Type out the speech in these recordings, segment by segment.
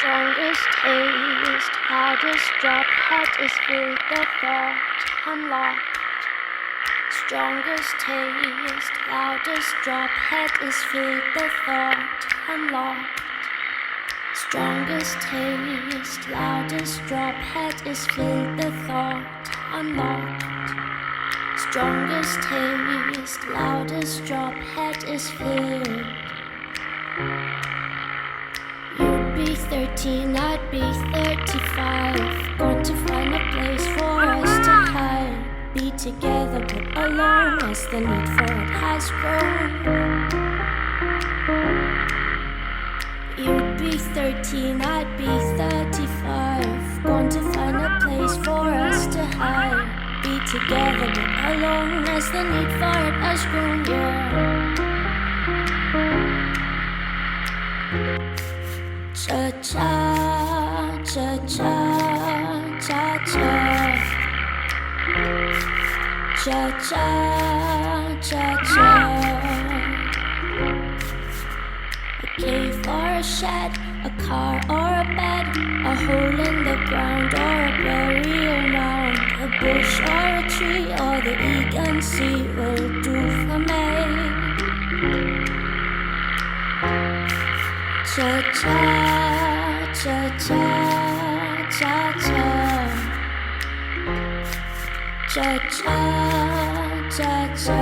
Strongest taste, loudest drop, head is filled, the thought unlocked. Strongest taste, loudest drop, head is filled, the thought unlocked. Strongest taste, loudest drop, head is filled, the thought unlocked. Strongest taste, loudest drop, head is filled. You'd be 13, I'd be 35. Going to find a place for us to hide. Be together but alone as the need for it has grown. You'd be 13, I'd be 35. Going to find a place for us to hide. Be together but alone as the need for it has grown, yeah. Cha-cha, cha-cha, cha-cha. Cha-cha, cha-cha. A cave or a shed, a car or a bed, a hole in the ground or a burial mound, a bush or a tree or the Egan Sea will do for me. Cha-cha, cha-cha, cha-cha. Cha-cha, cha-cha.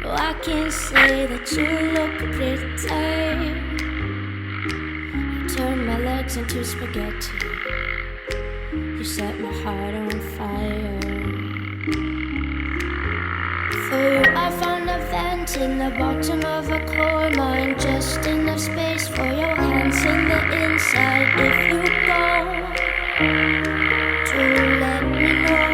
Oh, I can say that you look pretty. You turn my legs into spaghetti. You set my heart on fire. For you I found a vent in the bottom of a coal mine. Just enough space for your hands in the inside. If you go to let me know,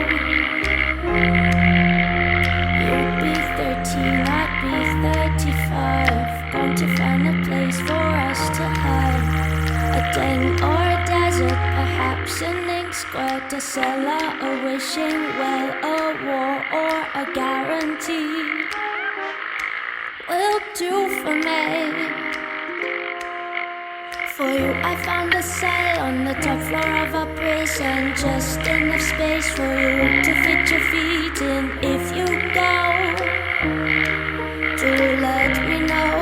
you'd be 13, I'd be 35. Going to find a place for us to hide. A den or a desert, perhaps an ink squirt, a cellar, a wishing well, a war or a guarantee will do for me. For you I found a cell on the top floor of a prison. Just enough space for you to fit your feet in. If you go, do let me know.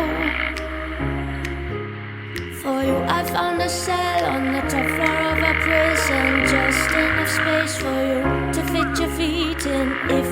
For you I found a cell on the top floor of a prison. Just enough space for you to fit your feet in. If